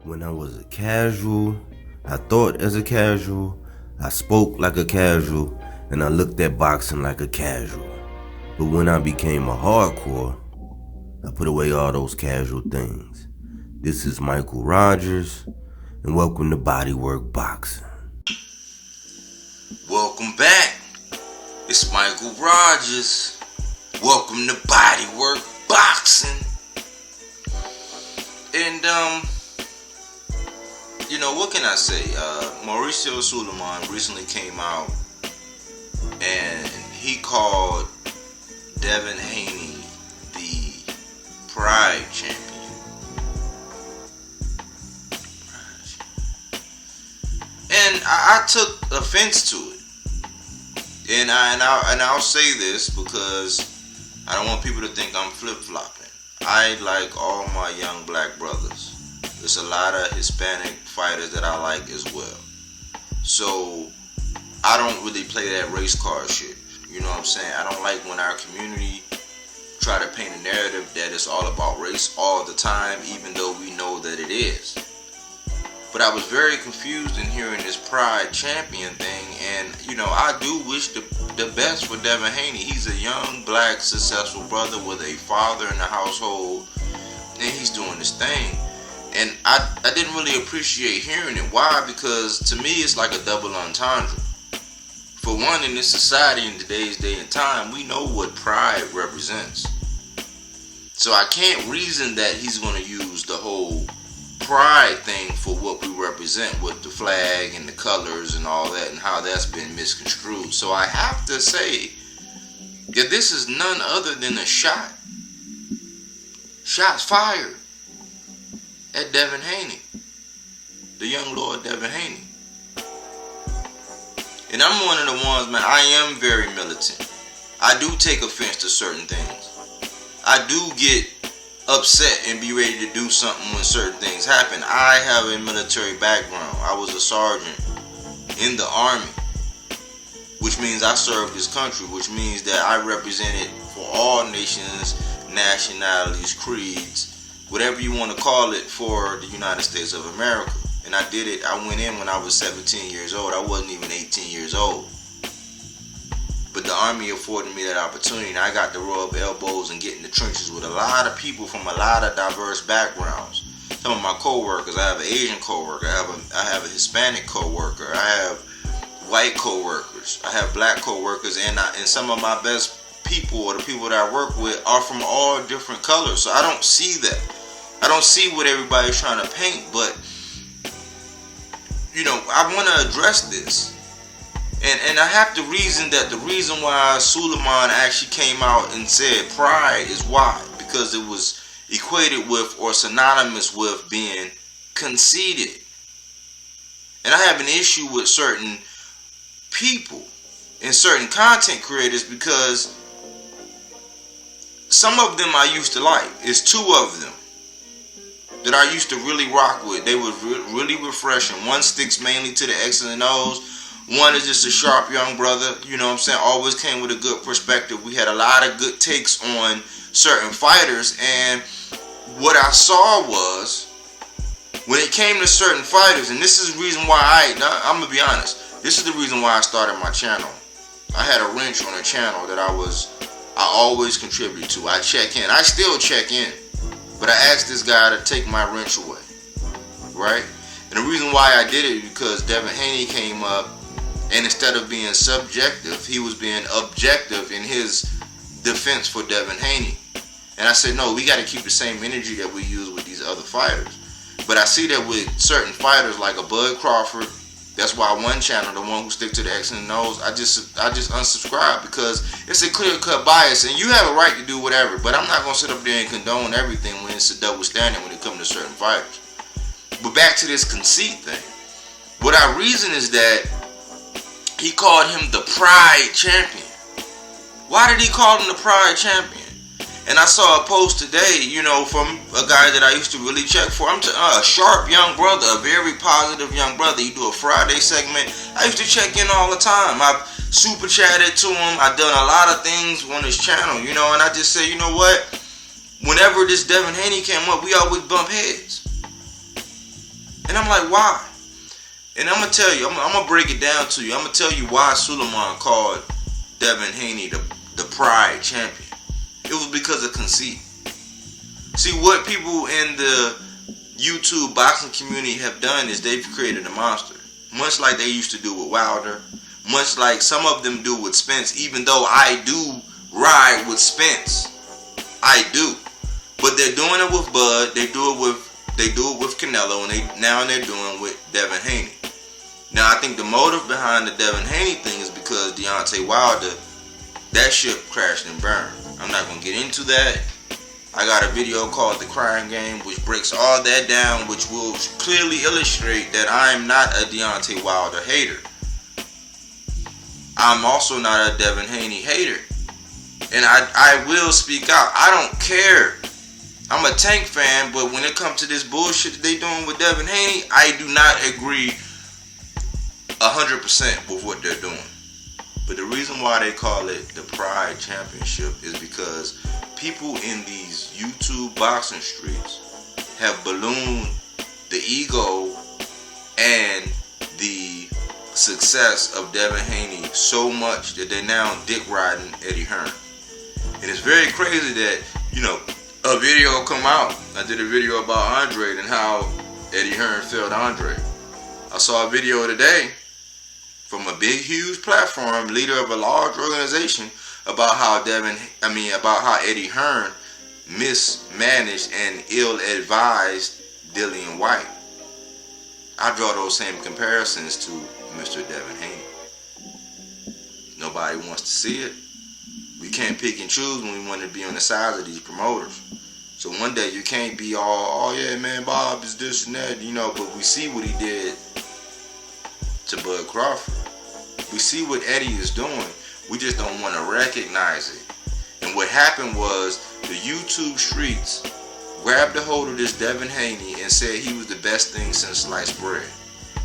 When I was a casual, I thought as a casual, I spoke like a casual, and I looked at boxing like a casual. But when I became a hardcore, I put away all those casual things. This is Michael Rogers, and welcome to Bodywork Boxing. Welcome back. It's Michael Rogers. Welcome to Bodywork Boxing. And what can I say? Mauricio Sulaiman recently came out and he called Devin Haney the Pride Champion. And I took offense to it. And I'll say this because I don't want people to think I'm flip-flopping. I like all my young black brothers. There's a lot of Hispanic fighters that I like as well. So I don't really play that race card shit. You know what I'm saying? I don't like when our community try to paint a narrative that it's all about race all the time, even though we know that it is. But I was very confused in hearing this Pride Champion thing, and I do wish the best for Devin Haney. He's a young, black, successful brother with a father in the household, and he's doing this thing. And I didn't really appreciate hearing it. Why? Because to me it's like a double entendre. For one, in this society, in today's day and time, we know what pride represents. So I can't reason that he's going to use the whole pride thing for what we represent with the flag and the colors and all that and how that's been misconstrued. So I have to say that this is none other than a shot. Shots fired at Devin Haney, the young Lord Devin Haney. And I'm one of the ones, man, I am very militant. I do take offense to certain things. I do get upset and be ready to do something when certain things happen. I have a military background. I was a sergeant in the Army, which means I served this country, which means that I represented for all nations, nationalities, creeds, whatever you want to call it, for the United States of America. And I did it. I went in when I was 17 years old. I wasn't even 18 years old. But the Army afforded me that opportunity, and I got to rub elbows and get in the trenches with a lot of people from a lot of diverse backgrounds. Some of my co-workers, I have an Asian co-worker, I have a Hispanic co-worker, I have white co-workers, I have black co-workers, and some of my best people, or the people that I work with, are from all different colors. So I don't see that. I don't see what everybody's trying to paint, but I want to address this. And I have to reason that the reason why Sulaiman actually came out and said pride is why. Because it was equated with or synonymous with being conceited. And I have an issue with certain people and certain content creators because some of them I used to like. It's two of them that I used to really rock with. They were really refreshing. One sticks mainly to the X's and O's. One is just a sharp young brother, always came with a good perspective. We had a lot of good takes on certain fighters, and what I saw was, when it came to certain fighters, and this is the reason why I'm going to be honest, this is the reason why I started my channel. I had a wrench on a channel that I always contribute to. I check in. I still check in. But I asked this guy to take my wrench away. Right? And the reason why I did it is because Devin Haney came up, and instead of being subjective, he was being objective in his defense for Devin Haney. And I said, no, we got to keep the same energy that we use with these other fighters. But I see that with certain fighters like a Bud Crawford, that's why one channel, the one who stick to the X and O's, I just unsubscribe because it's a clear-cut bias, and you have a right to do whatever. But I'm not gonna sit up there and condone everything when it's a double standard when it comes to certain fighters. But back to this conceit thing, what I reason is that he called him the Pride Champion. Why did he call him the Pride Champion? And I saw a post today, from a guy that I used to really check for. I'm a sharp young brother, a very positive young brother. You do a Friday segment. I used to check in all the time. I've super chatted to him. I've done a lot of things on his channel, and I just say, you know what? Whenever this Devin Haney came up, we always bump heads. And I'm like, why? And I'm gonna tell you, I'm gonna break it down to you. I'm gonna tell you why Sulaiman called Devin Haney the Pride champion. It was because of conceit. See, what people in the YouTube boxing community have done is they've created a monster. Much like they used to do with Wilder. Much like some of them do with Spence. Even though I do ride with Spence. I do. But they're doing it with Bud. They do it with Canelo. And they're doing it with Devin Haney. Now, I think the motive behind the Devin Haney thing is because Deontay Wilder, that ship crashed and burned. I'm not going to get into that. I got a video called The Crying Game, which breaks all that down, which will clearly illustrate that I'm not a Deontay Wilder hater. I'm also not a Devin Haney hater. And I will speak out. I don't care. I'm a Tank fan, but when it comes to this bullshit that they doing with Devin Haney, I do not agree 100% with what they're doing. But the reason why they call it the Pride Championship is because people in these YouTube boxing streets have ballooned the ego and the success of Devin Haney so much that they're now dick riding Eddie Hearn. And it's very crazy that, a video come out. I did a video about Andre and how Eddie Hearn failed Andre. I saw a video today from a big, huge platform, leader of a large organization, about how Eddie Hearn mismanaged and ill-advised Dillian White. I draw those same comparisons to Mr. Devin Haney. Nobody wants to see it. We can't pick and choose when we want to be on the sides of these promoters. So one day you can't be all, oh yeah, man, Bob is this and that, but we see what he did to Bud Crawford. We see what Eddie is doing. We just don't want to recognize it. And what happened was the YouTube streets grabbed a hold of this Devin Haney and said he was the best thing since sliced bread.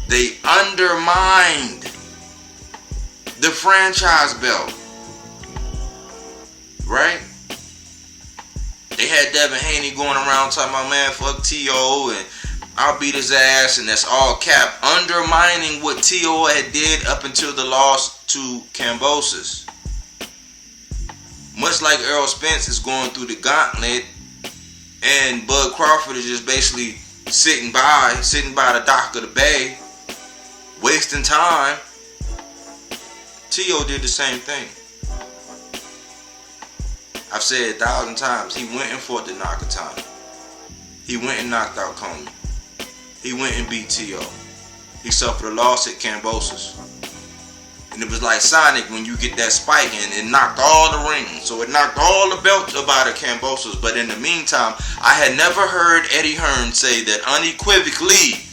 They undermined the franchise belt. Right? They had Devin Haney going around talking about, man, fuck T.O. and I'll beat his ass, and that's all cap, undermining what T.O. had did up until the loss to Kambosos. Much like Errol Spence is going through the gauntlet, and Bud Crawford is just basically sitting by the dock of the bay, wasting time. T.O. did the same thing. I've said it 1,000 times. He went and fought the Nakatani. He went and knocked out Comey. He went and beat T.O. He suffered a loss at Kambosos. And it was like Sonic when you get that spike and it knocked all the rings. So it knocked all the belts up out of Kambosos. But in the meantime, I had never heard Eddie Hearn say that unequivocally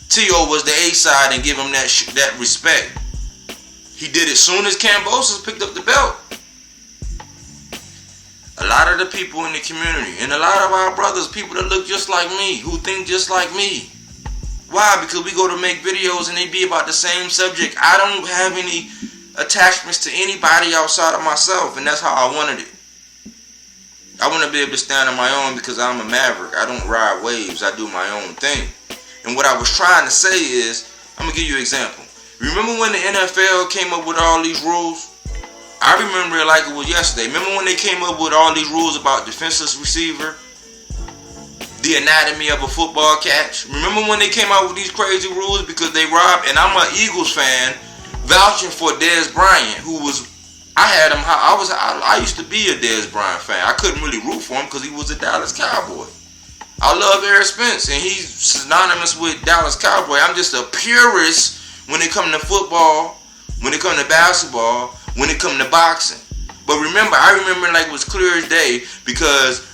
T.O. was the A-side and give him that respect. He did it as soon as Kambosos picked up the belt. A lot of the people in the community and a lot of our brothers, people that look just like me, who think just like me. Why? Because we go to make videos and they be about the same subject. I don't have any attachments to anybody outside of myself, and that's how I wanted it. I want to be able to stand on my own because I'm a maverick. I don't ride waves. I do my own thing. And what I was trying to say is, I'm going to give you an example. Remember when the NFL came up with all these rules? I remember it like it was yesterday. Remember when they came up with all these rules about defenseless receiver? The anatomy of a football catch? Remember when they came out with these crazy rules because they robbed? And I'm an Eagles fan vouching for Dez Bryant, who was, I used to be a Dez Bryant fan. I couldn't really root for him because he was a Dallas Cowboy. I love Errol Spence and he's synonymous with Dallas Cowboy. I'm just a purist when it comes to football, when it comes to basketball, when it comes to boxing. But I remember like it was clear as day because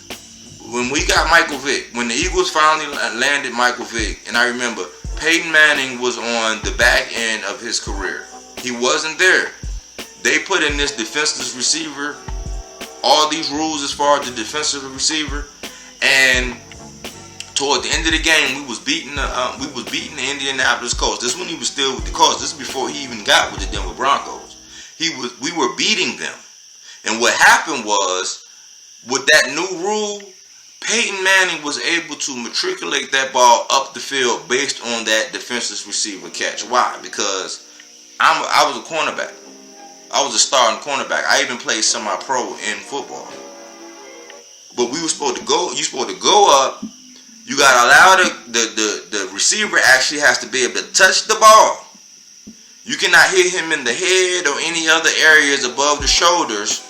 when we got Michael Vick, when the Eagles finally landed Michael Vick, and I remember Peyton Manning was on the back end of his career. He wasn't there. They put in this defenseless receiver, all these rules as far as the defensive receiver, and toward the end of the game, we was beating the Indianapolis Colts. This is when he was still with the Colts. This is before he even got with the Denver Broncos. We were beating them. And what happened was, with that new rule, Peyton Manning was able to matriculate that ball up the field based on that defenseless receiver catch. Why? Because I was a cornerback. I was a starting cornerback. I even played semi-pro in football. But we were supposed to go. You're supposed to go up. You gotta allow the receiver actually has to be able to touch the ball. You cannot hit him in the head or any other areas above the shoulders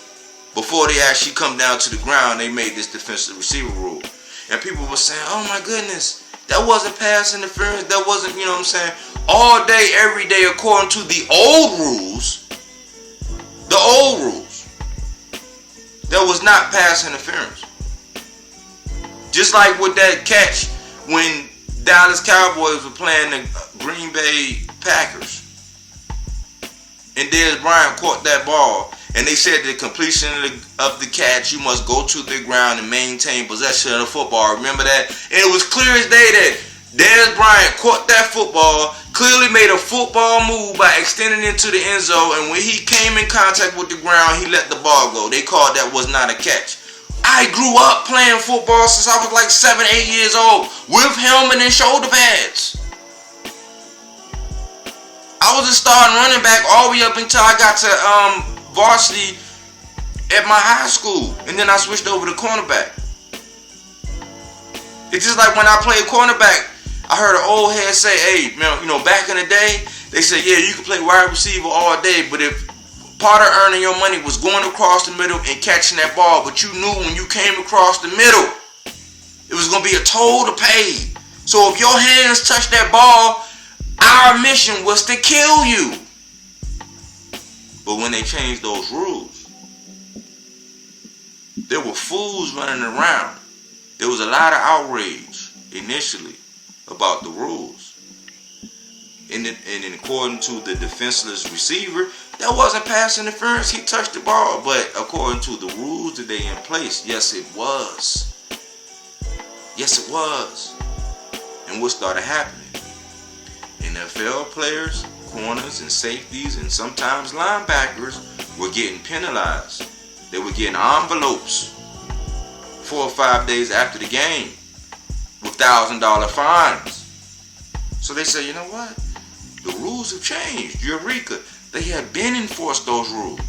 before they actually come down to the ground. They made this defensive receiver rule. And people were saying, oh my goodness, that wasn't pass interference. That wasn't, you know what I'm saying? All day, every day, according to the old rules, that was not pass interference. Just like with that catch when Dallas Cowboys were playing the Green Bay Packers. And Dez Bryant caught that ball. And they said the completion of the catch, you must go to the ground and maintain possession of the football. Remember that? And it was clear as day that Dez Bryant caught that football, clearly made a football move by extending it to the end zone. And when he came in contact with the ground, he let the ball go. They called that was not a catch. I grew up playing football since I was like 7, 8 years old with helmet and shoulder pads. I was a starting running back all the way up until I got to varsity at my high school, and then I switched over to cornerback. It's just like when I played cornerback, I heard an old head say, hey, man, you know, back in the day, they said, yeah, you can play wide receiver all day, but if part of earning your money was going across the middle and catching that ball, but you knew when you came across the middle, it was going to be a toll to pay. So if your hands touched that ball, our mission was to kill you. But when they changed those rules, there were fools running around. There was a lot of outrage initially about the rules. And according to the defenseless receiver, that wasn't pass interference. He touched the ball. But according to the rules that they in place, yes, it was. Yes, it was. And what started happening? NFL players, corners, and safeties, and sometimes linebackers were getting penalized. They were getting envelopes 4 or 5 days after the game with $1,000 fines. So they said, you know what? The rules have changed. Eureka. They had been enforced those rules.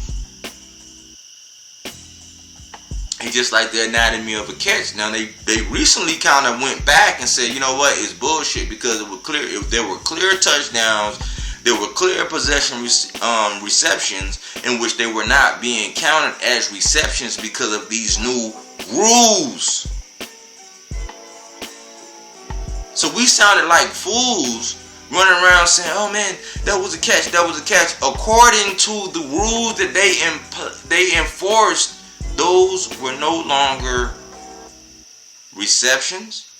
And just like the anatomy of a catch. Now they recently kind of went back and said, you know what, it's bullshit because it was clear. If there were clear touchdowns, there were clear possession receptions in which they were not being counted as receptions because of these new rules. So we sounded like fools running around saying, oh man, that was a catch, that was a catch. According to the rules that they enforced, those were no longer receptions.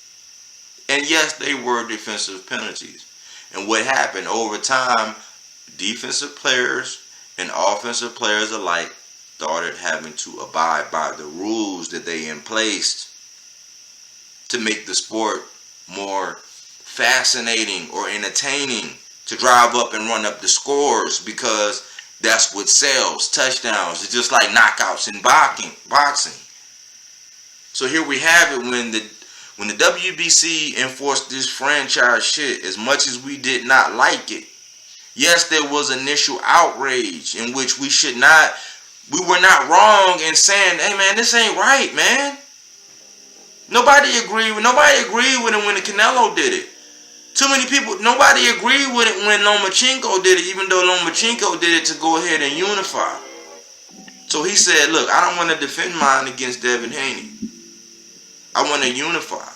And yes, they were defensive penalties. And what happened over time, defensive players and offensive players alike started having to abide by the rules that they in placed to make the sport more fascinating or entertaining, to drive up and run up the scores, because that's what sells touchdowns. It's just like knockouts in boxing. So here we have it. When the WBC enforced this franchise shit, as much as we did not like it, yes, there was initial outrage in which we were not wrong in saying, hey man, this ain't right, man. Nobody agreed with it when the Canelo did it. Too many people, nobody agreed with it when Lomachenko did it, even though Lomachenko did it to go ahead and unify. So he said, look, I don't want to defend mine against Devin Haney. I want to unify,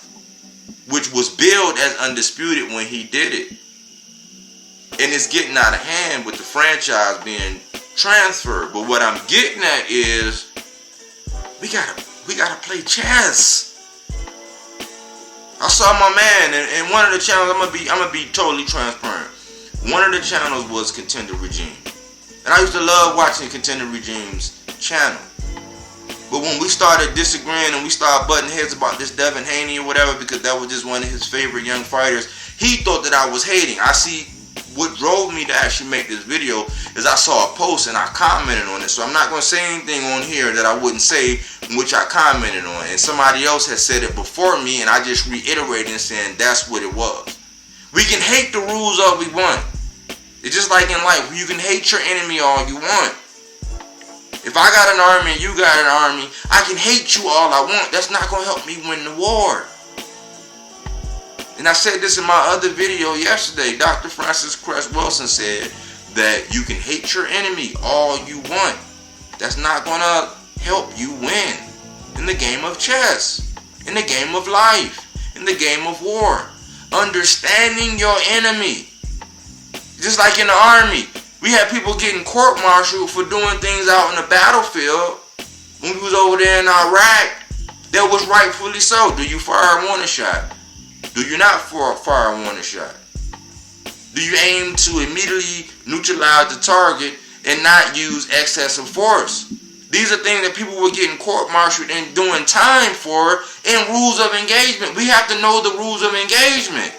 which was billed as Undisputed when he did it. And it's getting out of hand with the franchise being transferred. But what I'm getting at is we gotta play chess. I saw my man in one of the channels. I'm gonna be totally transparent. One of the channels was Contender Regime, and I used to love watching Contender Regime's channel. But when we started disagreeing and we started butting heads about this Devin Haney or whatever, because that was just one of his favorite young fighters, he thought that I was hating. I see what drove me to actually make this video is I saw a post and I commented on it. So I'm not going to say anything on here that I wouldn't say which I commented on, and somebody else has said it before me, and I just reiterated and saying that's what it was. We can hate the rules all we want. It's just like in life, you can hate your enemy all you want. If I got an army and you got an army, I can hate you all I want. That's not going to help me win the war. And I said this in my other video yesterday. Dr. Francis Cress Wilson said that you can hate your enemy all you want. That's not going to help you win in the game of chess, in the game of life, in the game of war. Understanding your enemy. Just like in the army, we had people getting court-martialed for doing things out in the battlefield when we was over there in Iraq. That was rightfully so. Do you fire a warning shot? Do you not fire a warning shot? Do you aim to immediately neutralize the target and not use excessive force? These are things that people were getting court-martialed and doing time for in rules of engagement. We have to know the rules of engagement.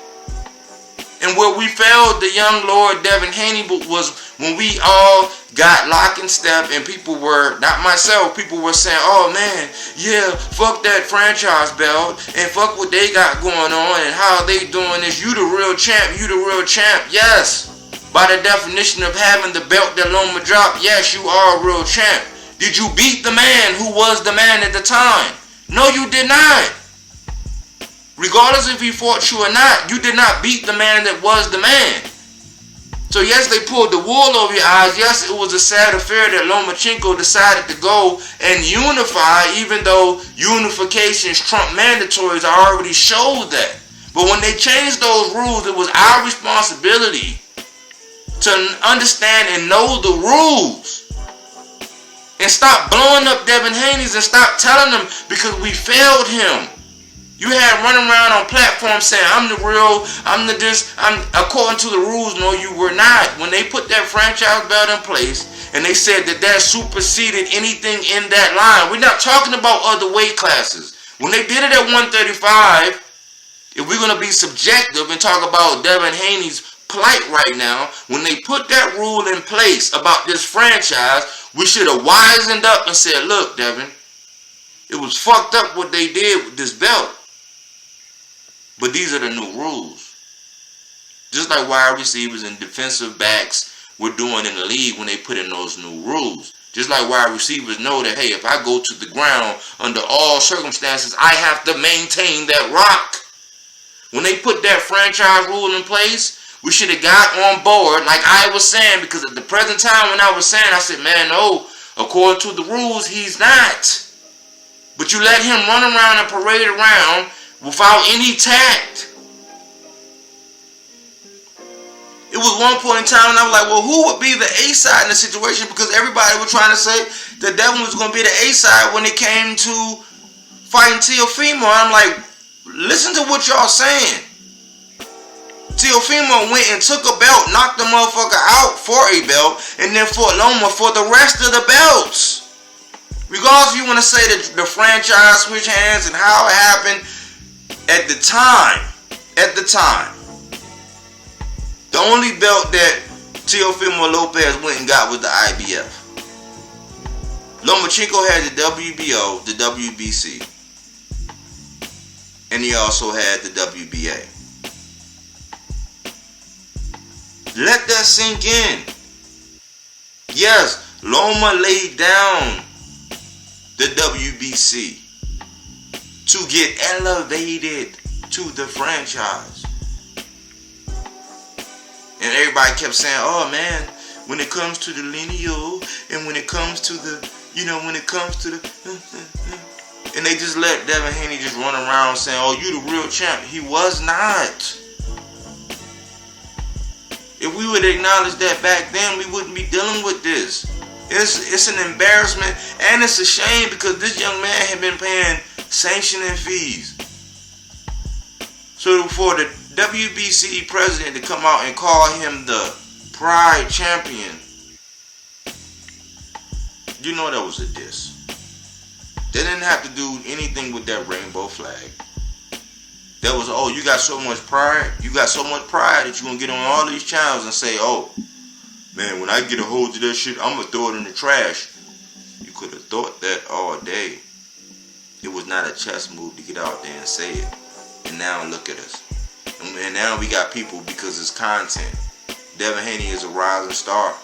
And where we failed the young Lord Devin Haney was when we all got lock and step and people were, not myself, people were saying, oh man, yeah, fuck that franchise belt and fuck what they got going on and how they doing this. You the real champ, you the real champ. Yes, by the definition of having the belt that Loma dropped, yes, you are a real champ. Did you beat the man who was the man at the time? No, you did not. Regardless if he fought you or not, you did not beat the man that was the man. So yes, they pulled the wool over your eyes. Yes, it was a sad affair that Lomachenko decided to go and unify, even though unifications trump mandatories. I already showed that. But when they changed those rules, it was our responsibility to understand and know the rules. And stop blowing up Devin Haney and stop telling them because we failed him. You had running around on platforms saying, I'm the real, I'm the this, I'm according to the rules. No, you were not. When they put that franchise belt in place and they said that that superseded anything in that line. We're not talking about other weight classes. When they did it at 135, if we're going to be subjective and talk about Devin Haney's plight right now, when they put that rule in place about this franchise, we should have wisened up and said, look, Devin, it was fucked up what they did with this belt. But these are the new rules. Just like wide receivers and defensive backs were doing in the league when they put in those new rules. Just like wide receivers know that, hey, if I go to the ground under all circumstances, I have to maintain that rock. When they put that franchise rule in place, we should have got on board like I was saying, because at the present time when I was saying, I said, man, no, according to the rules, he's not. But you let him run around and parade around without any tact. It was one point in time and I was like, well, who would be the A side in the situation? Because everybody was trying to say that Devin was going to be the A side when it came to fighting Teofimo. I'm like, listen to what y'all saying. Teofimo went and took a belt, knocked the motherfucker out for a belt, and then fought Loma for the rest of the belts. Regardless if you want to say that the franchise switched hands and how it happened, at the time, the only belt that Teofimo Lopez went and got was the IBF. Lomachenko had the WBO, the WBC, and he also had the WBA. Let that sink in. Yes, Loma laid down the WBC to get elevated to the franchise. And everybody kept saying, oh man, when it comes to the lineal, and when it comes to the, when it comes to the, and they just let Devin Haney just run around saying, oh, you the real champ. He was not. If we would acknowledge that back then, we wouldn't be dealing with this. It's an embarrassment and it's a shame because this young man had been paying sanctioning fees. So for the WBC president to come out and call him the Pride Champion, you know that was a diss. They didn't have to do anything with that rainbow flag. That was, oh, you got so much pride. You got so much pride that you're going to get on all these channels and say, oh, man, when I get a hold of that shit, I'm going to throw it in the trash. You could have thought that all day. It was not a chess move to get out there and say it. And now look at us. And now we got people because it's content. Devin Haney is a rising star.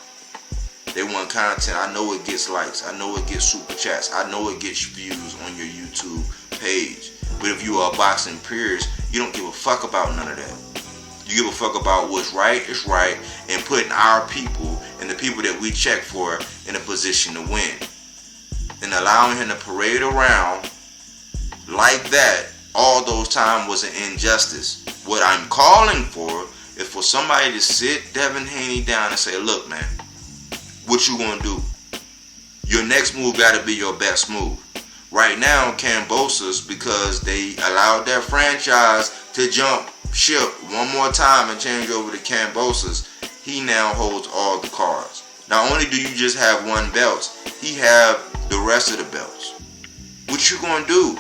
They want content. I know it gets likes. I know it gets super chats. I know it gets views on your YouTube page. But if you are a boxing purist, you don't give a fuck about none of that. You give a fuck about what's right is right and putting our people and the people that we check for in a position to win. And allowing him to parade around like that all those times was an injustice. What I'm calling for is for somebody to sit Devin Haney down and say, look, man, what you gonna do? Your next move gotta be your best move. Right now, Kambosos, because they allowed their franchise to jump ship one more time and change over to Kambosos, he now holds all the cards. Not only do you just have one belt, he have the rest of the belts. What you gonna do?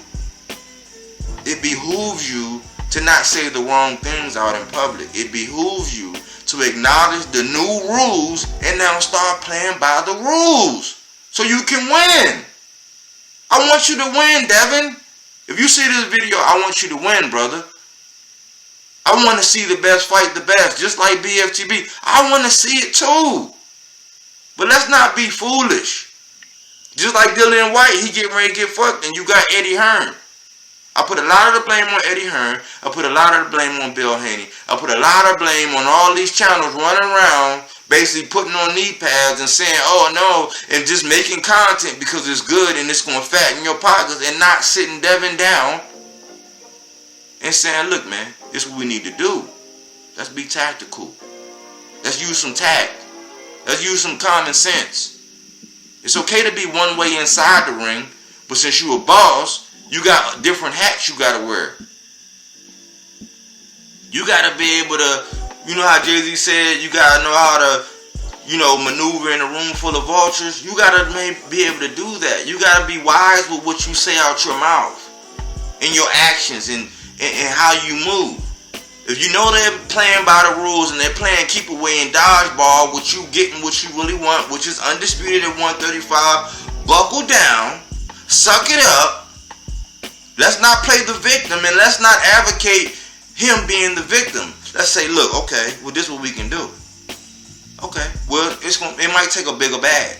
It behooves you to not say the wrong things out in public. It behooves you to acknowledge the new rules and now start playing by the rules so you can win. I want you to win, Devin. If you see this video, I want you to win, brother. I want to see the best fight the best, just like BFTB. I want to see it too. But let's not be foolish. Just like Dillian White, he getting ready to get fucked, and you got Eddie Hearn. I put a lot of the blame on Eddie Hearn. I put a lot of the blame on Bill Haney. I put a lot of blame on all these channels running around, basically putting on knee pads and saying, oh no, and just making content because it's good and it's going to fatten your pockets, and not sitting Devin down and saying, look, man, this is what we need to do. Let's be tactical. Let's use some tact. Let's use some common sense. It's okay to be one way inside the ring, but since you a boss, you got different hats you got to wear. You got to be able to, you know how Jay-Z said, you got to know how to, you know, maneuver in a room full of vultures. You got to be able to do that. You got to be wise with what you say out your mouth and your actions and how you move. If you know they're playing by the rules and they're playing keep away and dodgeball, with you getting what you really want, which is undisputed at 135, buckle down, suck it up. Let's not play the victim, and let's not advocate him being the victim. Let's say, look, okay, well, this is what we can do. Okay, well, it might take a bigger bag.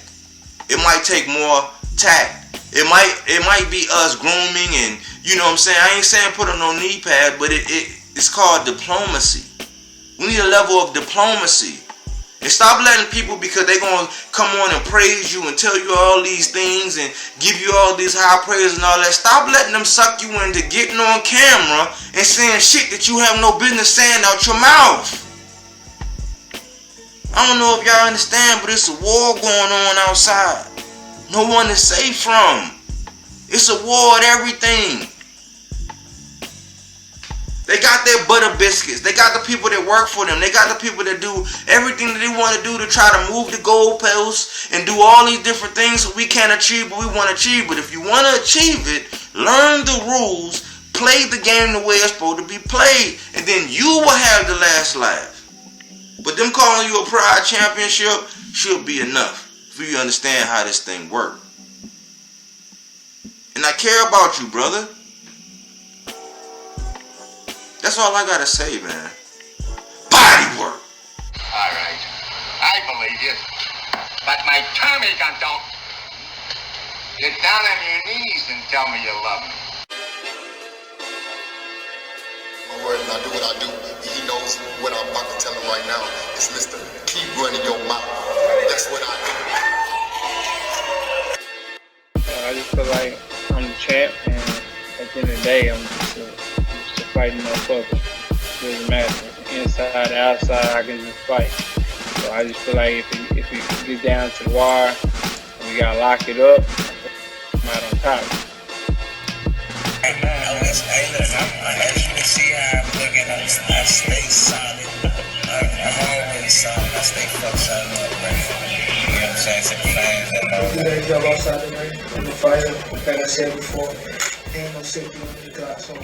It might take more tact. It might be us grooming, and you know what I'm saying. I ain't saying put on no knee pad, but it's called diplomacy. We need a level of diplomacy. And stop letting people, because they're going to come on and praise you and tell you all these things and give you all these high praise and all that. Stop letting them suck you into getting on camera and saying shit that you have no business saying out your mouth. I don't know if y'all understand, but it's a war going on outside. No one is safe from. It's a war at everything. They got their butter biscuits. They got the people that work for them. They got the people that do everything that they want to do to try to move the goalposts and do all these different things so we can't achieve what we want to achieve. But if you want to achieve it, learn the rules, play the game the way it's supposed to be played, and then you will have the last laugh. But them calling you a pride championship should be enough for you to understand how this thing works. And I care about you, brother. That's all I gotta say, man. Body work. All right, I believe you, but my tummy don't. Get down on your knees and tell me you love me. My word, and I do what I do. He knows what I'm about to tell him right now. It's Mr. Keep running your mouth. That's what I do. I just feel like I'm the champ, and at the end of the day, I'm just fighting motherfucker. It doesn't matter. Inside, outside, I can just fight. So I just feel like if it get down to the wire and we gotta lock it up, I'm out on top. Hey, look, as you can see how I'm looking, I stay solid. I'm always solid. I stay fuck solid up, man. You know what I'm saying? To the fans and all that. You jump outside the ring. I'm a fighter. Like I said before, ain't no safety on the clock, so